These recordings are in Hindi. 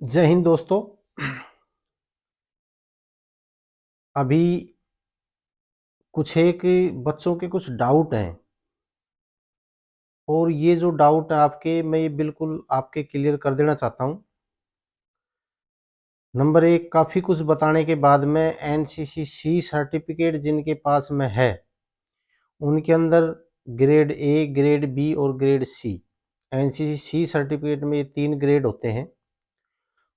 जय हिंद दोस्तों। अभी कुछ एक बच्चों के कुछ डाउट हैं और ये जो डाउट है आपके, मैं ये बिल्कुल आपके क्लियर कर देना चाहता हूँ। नंबर एक, काफ़ी कुछ बताने के बाद में एनसीसी सर्टिफिकेट जिनके पास में है उनके अंदर ग्रेड ए, ग्रेड बी और ग्रेड सी, एनसीसी सर्टिफिकेट में ये 3 ग्रेड होते हैं।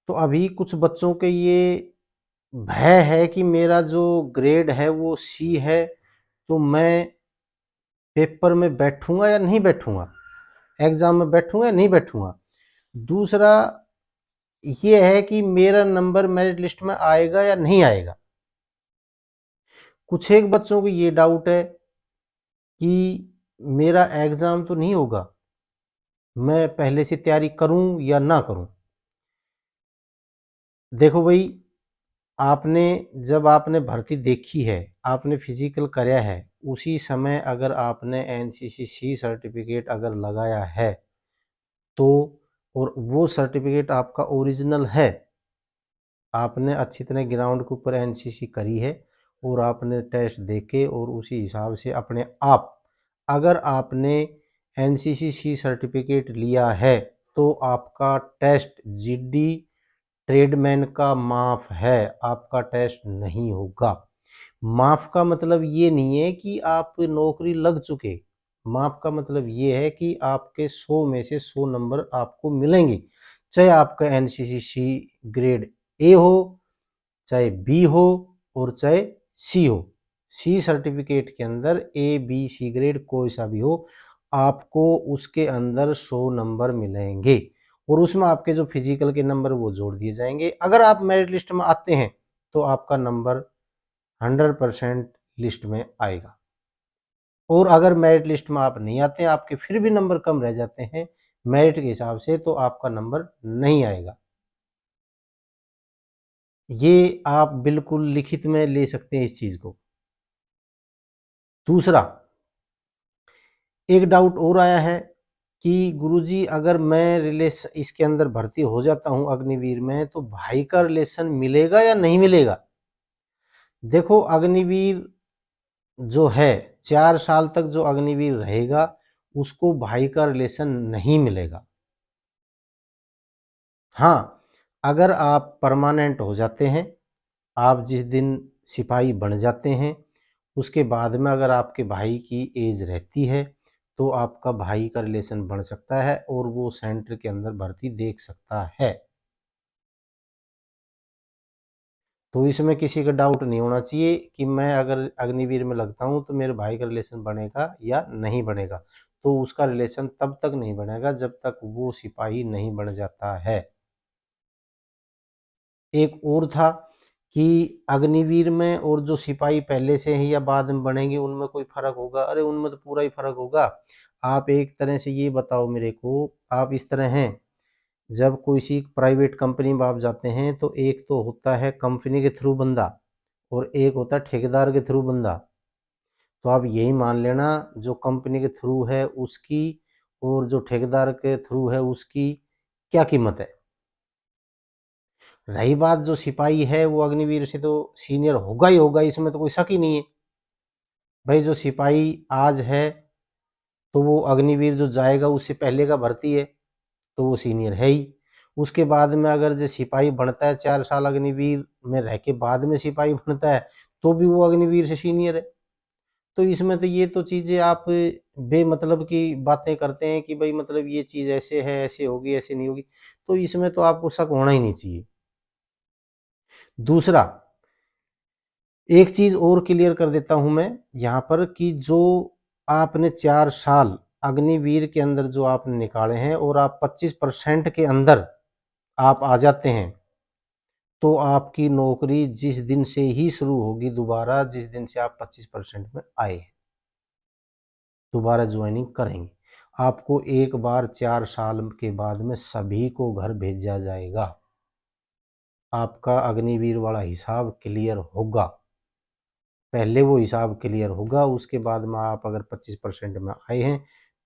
तो अभी कुछ बच्चों के ये भय है कि मेरा जो ग्रेड है वो सी है, तो मैं पेपर में बैठूंगा या नहीं बैठूंगा, एग्जाम में बैठूंगा या नहीं बैठूंगा। दूसरा ये है कि मेरा नंबर मेरिट लिस्ट में आएगा या नहीं आएगा। कुछ एक बच्चों को ये डाउट है कि मेरा एग्जाम तो नहीं होगा, मैं पहले से तैयारी करूं या ना करूं। देखो भाई, आपने जब आपने भर्ती देखी है, आपने फिजिकल कराया है, उसी समय अगर आपने एनसीसी सर्टिफिकेट अगर लगाया है तो, और वो सर्टिफिकेट आपका ओरिजिनल है, आपने अच्छी तरह ग्राउंड के ऊपर एनसीसी करी है और आपने टेस्ट देखे और उसी हिसाब से अपने आप, अगर आपने एनसीसी सर्टिफिकेट लिया है तो आपका टेस्ट जीडी ट्रेडमैन का माफ है, आपका टेस्ट नहीं होगा। माफ का मतलब ये नहीं है कि आप नौकरी लग चुके, माफ का मतलब ये है कि आपके 100 में से 100 नंबर आपको मिलेंगे, चाहे आपका एनसीसी ग्रेड ए हो, चाहे बी हो और चाहे सी हो। सी सर्टिफिकेट के अंदर ए बी सी ग्रेड कोई सा भी हो, आपको उसके अंदर 100 नंबर मिलेंगे और उसमें आपके जो फिजिकल के नंबर वो जोड़ दिए जाएंगे। अगर आप मेरिट लिस्ट में आते हैं तो आपका नंबर 100% लिस्ट में आएगा, और अगर मेरिट लिस्ट में आप नहीं आते हैं, आपके फिर भी नंबर कम रह जाते हैं मेरिट के हिसाब से, तो आपका नंबर नहीं आएगा। ये आप बिल्कुल लिखित में ले सकते हैं इस चीज को। दूसरा, एक डाउट और आया है कि गुरुजी अगर मैं रिलेशन इसके अंदर भर्ती हो जाता हूं अग्निवीर में, तो भाई का रिलेशन मिलेगा या नहीं मिलेगा। देखो, अग्निवीर जो है 4 साल तक जो अग्निवीर रहेगा उसको भाई का रिलेशन नहीं मिलेगा। हाँ, अगर आप परमानेंट हो जाते हैं, आप जिस दिन सिपाही बन जाते हैं उसके बाद में अगर आपके भाई की एज रहती है तो आपका भाई का रिलेशन बन सकता है और वो सेंटर के अंदर भर्ती देख सकता है। तो इसमें किसी का डाउट नहीं होना चाहिए कि मैं अगर अग्निवीर में लगता हूं तो मेरे भाई का रिलेशन बनेगा या नहीं बनेगा। तो उसका रिलेशन तब तक नहीं बनेगा जब तक वो सिपाही नहीं बन जाता है। एक और था कि अग्निवीर में और जो सिपाही पहले से हैं या बाद में बनेंगे उनमें कोई फर्क होगा। अरे उनमें तो पूरा ही फर्क होगा। आप एक तरह से ये बताओ मेरे को, आप इस तरह हैं, जब कोई सी प्राइवेट कंपनी में आप जाते हैं तो एक तो होता है कंपनी के थ्रू बंदा और एक होता है ठेकेदार के थ्रू बंदा। तो आप यही मान लेना, जो कंपनी के थ्रू है उसकी और जो ठेकेदार के थ्रू है उसकी क्या कीमत है। रही बात जो सिपाही है वो अग्निवीर से तो सीनियर होगा ही होगा, इसमें तो कोई शक ही नहीं है। भाई जो सिपाही आज है तो वो अग्निवीर जो जाएगा उससे पहले का भर्ती है तो वो सीनियर है ही। उसके बाद में अगर जो सिपाही बनता है 4 साल अग्निवीर में रह के बाद में सिपाही बनता है तो भी वो अग्निवीर से सीनियर है। तो इसमें तो ये तो चीजें आप बेमतलब की बातें करते हैं कि भाई मतलब ये चीज ऐसे है, ऐसे होगी, ऐसे नहीं होगी। तो इसमें तो आपको शक होना ही नहीं चाहिए। दूसरा, एक चीज और क्लियर कर देता हूं मैं यहां पर कि जो आपने 4 साल अग्निवीर के अंदर जो आपने निकाले हैं और आप 25% के अंदर आप आ जाते हैं तो आपकी नौकरी जिस दिन से ही शुरू होगी, दोबारा जिस दिन से आप 25% में आए दोबारा ज्वाइनिंग करेंगे, आपको एक बार 4 साल के बाद में सभी को घर भेजा जाएगा। आपका अग्निवीर वाला हिसाब क्लियर होगा, पहले वो हिसाब क्लियर होगा, उसके बाद में आप अगर 25% में आए हैं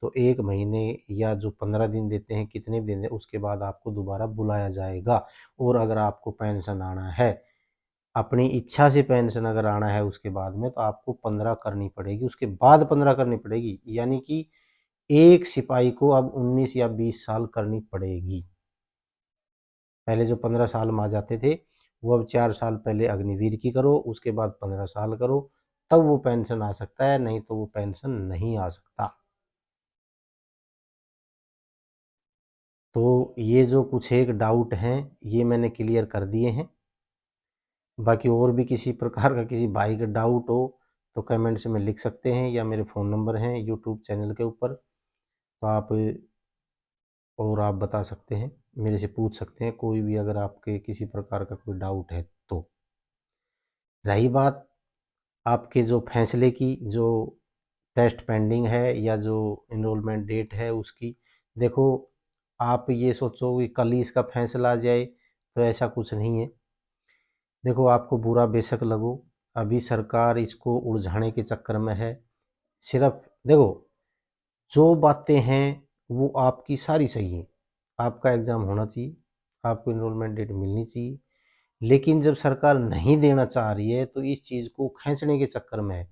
तो 1 महीने या जो 15 दिन देते हैं, कितने भी दिन दें, उसके बाद आपको दोबारा बुलाया जाएगा। और अगर आपको पेंशन आना है, अपनी इच्छा से पेंशन अगर आना है उसके बाद में, तो आपको 15 करनी पड़ेगी, उसके बाद 15 करनी पड़ेगी। यानी कि एक सिपाही को अब 19 या 20 साल करनी पड़ेगी। पहले जो 15 साल में आ जाते थे, वो अब 4 साल पहले अग्निवीर की करो, उसके बाद 15 साल करो, तब वो पेंशन आ सकता है, नहीं तो वो पेंशन नहीं आ सकता। तो ये जो कुछ एक डाउट हैं, ये मैंने क्लियर कर दिए हैं। बाकी और भी किसी प्रकार का किसी भाई का डाउट हो तो कमेंट्स में लिख सकते हैं, या मेरे फ़ोन नंबर हैं यूट्यूब चैनल के ऊपर, तो आप बता सकते हैं, मेरे से पूछ सकते हैं कोई भी, अगर आपके किसी प्रकार का कोई डाउट है तो। रही बात आपके जो फैसले की, जो टेस्ट पेंडिंग है या जो इनरोलमेंट डेट है उसकी, देखो आप ये सोचो कि कल ही इसका फैसला आ जाए, तो ऐसा कुछ नहीं है। देखो आपको बुरा बेशक लगो, अभी सरकार इसको उलझाने के चक्कर में है। सिर्फ देखो, जो बातें हैं वो आपकी सारी सही हैं। आपका एग्ज़ाम होना चाहिए, आपको इनरोलमेंट डेट मिलनी चाहिए, लेकिन जब सरकार नहीं देना चाह रही है तो इस चीज़ को खींचने के चक्कर में है।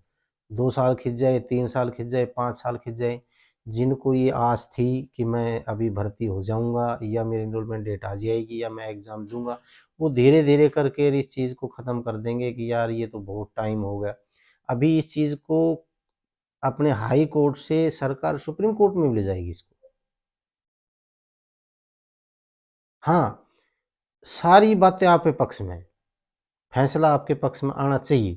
2 साल खिंच जाए, 3 साल खिंच जाए, 5 साल खिंच जाए, जिनको ये आस थी कि मैं अभी भर्ती हो जाऊँगा या मेरी एनरोलमेंट डेट आ जाएगी या मैं एग्ज़ाम दूँगा, वो धीरे-धीरे करके इस चीज़ को ख़त्म कर देंगे कि यार ये तो बहुत टाइम हो गया। अभी इस चीज़ को अपने हाई कोर्ट से सरकार सुप्रीम कोर्ट में भी ले जाएगी इसको। हाँ, सारी बातें आपके पक्ष में हैं, फैसला आपके पक्ष में आना चाहिए,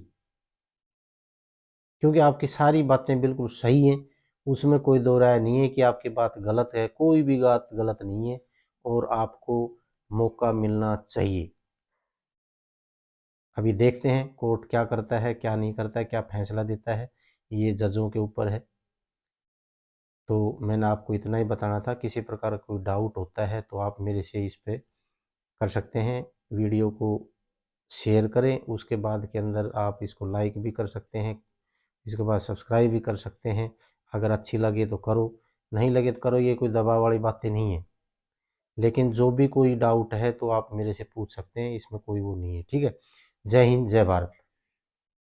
क्योंकि आपकी सारी बातें बिल्कुल सही हैं, उसमें कोई दो राय नहीं है कि आपकी बात गलत है, कोई भी बात गलत नहीं है, और आपको मौका मिलना चाहिए। अभी देखते हैं कोर्ट क्या करता है, क्या नहीं करता है, क्या फैसला देता है, ये जजों के ऊपर है। तो मैंने आपको इतना ही बताना था, किसी प्रकार का कोई डाउट होता है तो आप मेरे से इस पे कर सकते हैं। वीडियो को शेयर करें, उसके बाद के अंदर आप इसको लाइक भी कर सकते हैं, इसके बाद सब्सक्राइब भी कर सकते हैं। अगर अच्छी लगे तो करो, नहीं लगे तो करो, ये कोई दबाव वाली बातें नहीं है। लेकिन जो भी कोई डाउट है तो आप मेरे से पूछ सकते हैं, इसमें कोई वो नहीं है। ठीक है। जय हिंद, जय भारत।